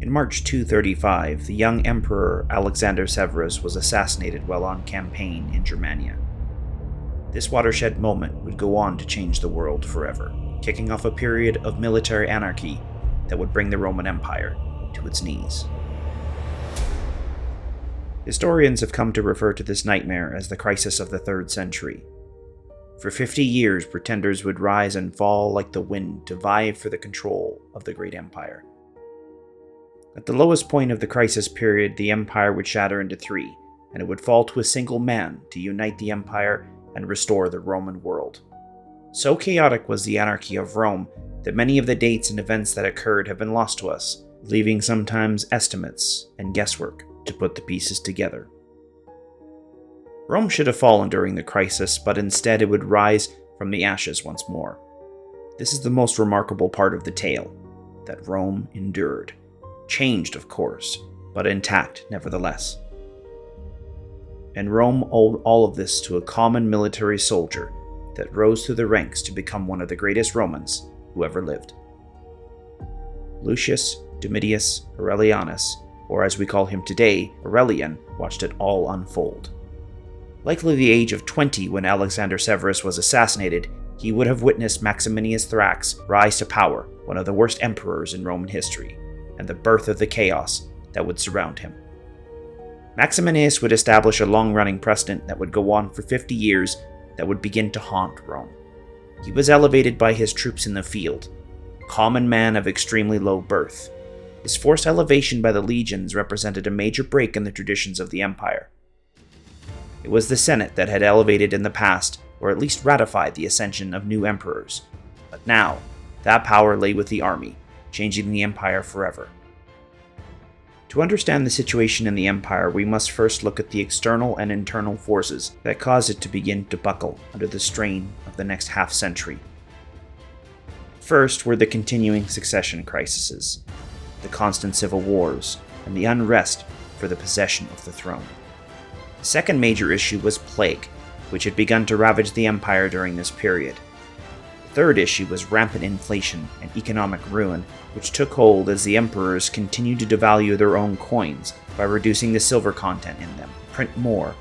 In March 235, the young Emperor Alexander Severus was assassinated while on campaign in Germania. This watershed moment would go on to change the world forever, kicking off a period of military anarchy that would bring the Roman Empire to its knees. Historians have come to refer to this nightmare as the crisis of the 3rd century. For 50 years, pretenders would rise and fall like the wind to vie for the control of the great empire. At the lowest point of the crisis period, the empire would shatter into 3, and it would fall to a single man to unite the empire and restore the Roman world. So chaotic was the anarchy of Rome that many of the dates and events that occurred have been lost to us, leaving sometimes estimates and guesswork to put the pieces together. Rome should have fallen during the crisis, but instead it would rise from the ashes once more. This is the most remarkable part of the tale, that Rome endured. Changed, of course, but intact nevertheless. And Rome owed all of this to a common military soldier that rose through the ranks to become one of the greatest Romans who ever lived. Lucius Domitius Aurelianus, or as we call him today, Aurelian, watched it all unfold. Likely the age of 20 when Alexander Severus was assassinated, he would have witnessed Maximinus Thrax rise to power, one of the worst emperors in Roman history, and the birth of the chaos that would surround him. Maximinus would establish a long-running precedent that would go on for 50 years that would begin to haunt Rome. He was elevated by his troops in the field, a common man of extremely low birth. His forced elevation by the legions represented a major break in the traditions of the empire. It was the Senate that had elevated in the past, or at least ratified the ascension of new emperors, but now, that power lay with the army, changing the empire forever. To understand the situation in the empire, we must first look at the external and internal forces that caused it to begin to buckle under the strain of the next half-century. First were the continuing succession crises, the constant civil wars, and the unrest for the possession of the throne. The second major issue was plague, which had begun to ravage the empire during this period. The third issue was rampant inflation and economic ruin, which took hold as the emperors continued to devalue their own coins by reducing the silver content in them, print more.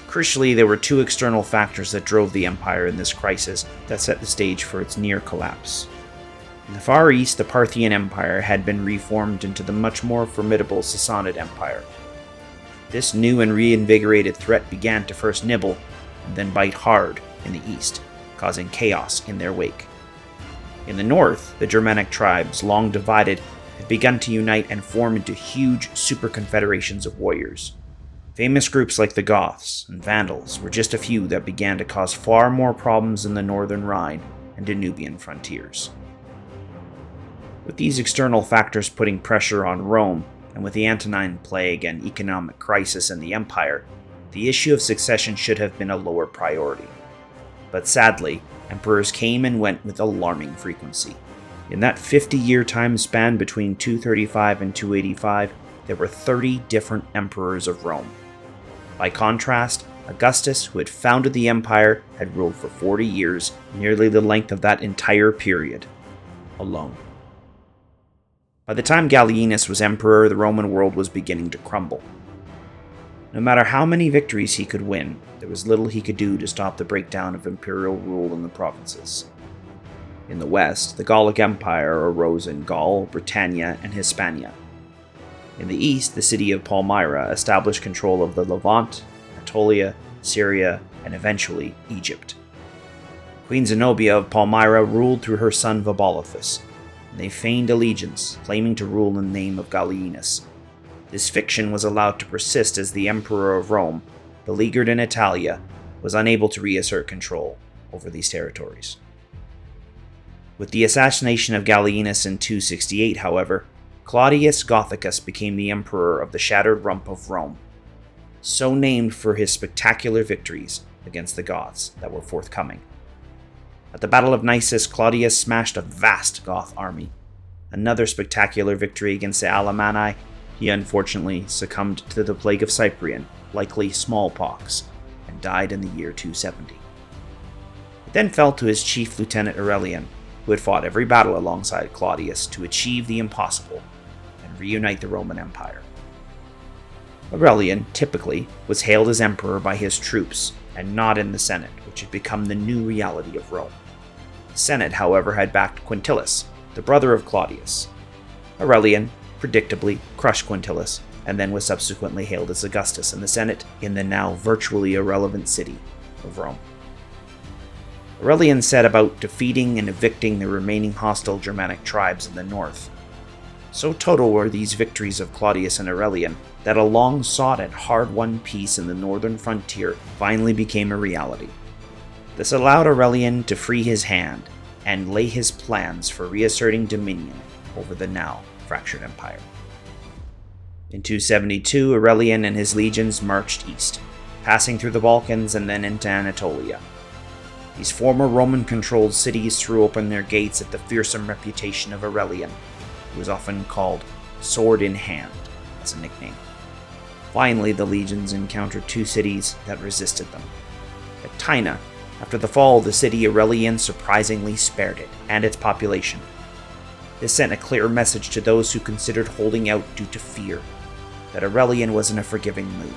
Crucially, there were 2 external factors that drove the empire in this crisis that set the stage for its near collapse. In the Far East, the Parthian Empire had been reformed into the much more formidable Sassanid Empire. This new and reinvigorated threat began to first nibble and then bite hard in the east, causing chaos in their wake. In the north, the Germanic tribes, long divided, had begun to unite and form into huge super-confederations of warriors. Famous groups like the Goths and Vandals were just a few that began to cause far more problems in the northern Rhine and Danubian frontiers. With these external factors putting pressure on Rome, and with the Antonine Plague and economic crisis in the empire, the issue of succession should have been a lower priority. But sadly, emperors came and went with alarming frequency. In that 50-year time span between 235 and 285, there were 30 different emperors of Rome. By contrast, Augustus, who had founded the empire, had ruled for 40 years, nearly the length of that entire period, alone. By the time Gallienus was emperor, the Roman world was beginning to crumble. No matter how many victories he could win, there was little he could do to stop the breakdown of imperial rule in the provinces. In the west, the Gallic Empire arose in Gaul, Britannia, and Hispania. In the east, the city of Palmyra established control of the Levant, Anatolia, Syria, and eventually Egypt. Queen Zenobia of Palmyra ruled through her son Vabolithus, and they feigned allegiance, claiming to rule in the name of Gallienus. This fiction was allowed to persist as the Emperor of Rome, beleaguered in Italia, was unable to reassert control over these territories. With the assassination of Gallienus in 268, however, Claudius Gothicus became the emperor of the shattered rump of Rome, so named for his spectacular victories against the Goths that were forthcoming. At the Battle of Nisus, Claudius smashed a vast Goth army. Another spectacular victory against the Alemanni, he unfortunately succumbed to the plague of Cyprian, likely smallpox, and died in the year 270. It then fell to his chief lieutenant Aurelian, who had fought every battle alongside Claudius to achieve the impossible and and reunite the Roman Empire. Aurelian, typically, was hailed as emperor by his troops and not in the Senate, which had become the new reality of Rome. The Senate, however, had backed Quintillus, the brother of Claudius. Aurelian, predictably, crushed Quintillus, and then was subsequently hailed as Augustus in the Senate in the now virtually irrelevant city of Rome. Aurelian set about defeating and evicting the remaining hostile Germanic tribes in the north. So total were these victories of Claudius and Aurelian that a long-sought and hard-won peace in the northern frontier finally became a reality. This allowed Aurelian to free his hand and lay his plans for reasserting dominion over the now fractured empire. In 272, Aurelian and his legions marched east, passing through the Balkans and then into Anatolia. These former Roman-controlled cities threw open their gates at the fearsome reputation of Aurelian, who was often called Sword in Hand as a nickname. Finally, the legions encountered two cities that resisted them. At Tyna, after the fall of the city, Aurelian surprisingly spared it and its population. This sent a clear message to those who considered holding out due to fear, that Aurelian was in a forgiving mood.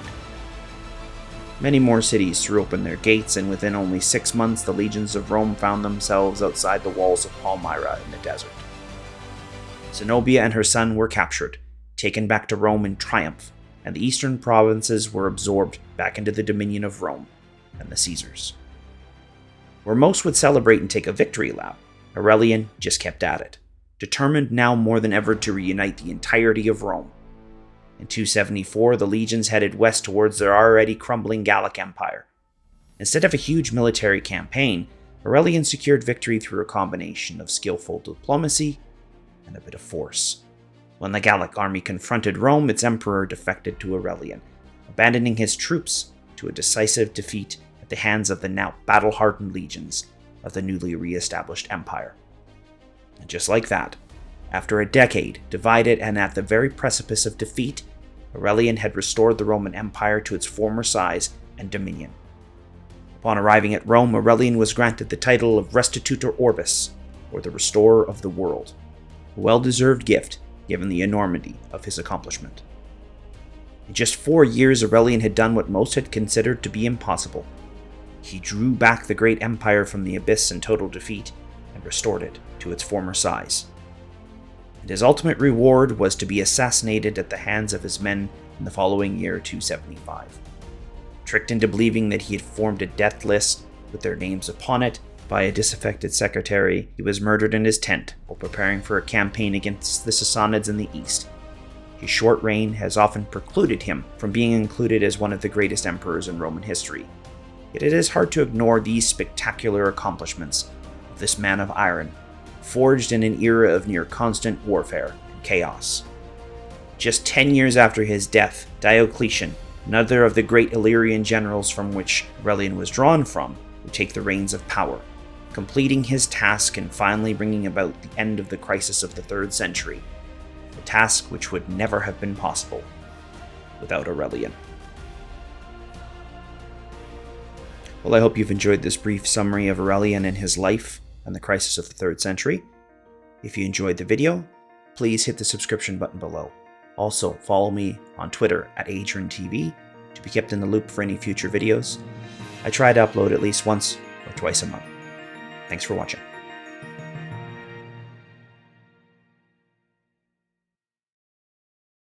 Many more cities threw open their gates, and within only 6 months the legions of Rome found themselves outside the walls of Palmyra in the desert. Zenobia and her son were captured, taken back to Rome in triumph, and the eastern provinces were absorbed back into the dominion of Rome and the Caesars. Where most would celebrate and take a victory lap, Aurelian just kept at it, determined now more than ever to reunite the entirety of Rome. In 274, the legions headed west towards their already crumbling Gallic Empire. Instead of a huge military campaign, Aurelian secured victory through a combination of skillful diplomacy and a bit of force. When the Gallic army confronted Rome, its emperor defected to Aurelian, abandoning his troops to a decisive defeat at the hands of the now battle-hardened legions of the newly re-established empire. And just like that, after a decade divided and at the very precipice of defeat, Aurelian had restored the Roman Empire to its former size and dominion. Upon arriving at Rome, Aurelian was granted the title of Restitutor Orbis, or the Restorer of the World, a well-deserved gift given the enormity of his accomplishment. In just 4 years, Aurelian had done what most had considered to be impossible. He drew back the great empire from the abyss in total defeat and restored it to its former size. And his ultimate reward was to be assassinated at the hands of his men in the following year, 275. Tricked into believing that he had formed a death list with their names upon it by a disaffected secretary, he was murdered in his tent while preparing for a campaign against the Sassanids in the east. His short reign has often precluded him from being included as one of the greatest emperors in Roman history. Yet it is hard to ignore these spectacular accomplishments of this man of iron, forged in an era of near constant warfare and chaos. Just 10 years after his death, Diocletian, another of the great Illyrian generals from which Aurelian was drawn from, would take the reins of power, completing his task and finally bringing about the end of the crisis of the 3rd century, a task which would never have been possible without Aurelian. Well, I hope you've enjoyed this brief summary of Aurelian and his life and the crisis of the 3rd century. If you enjoyed the video, please hit the subscription button below. Also, follow me on Twitter at AdrianTV to be kept in the loop for any future videos. I try to upload at least once or twice a month. Thanks for watching.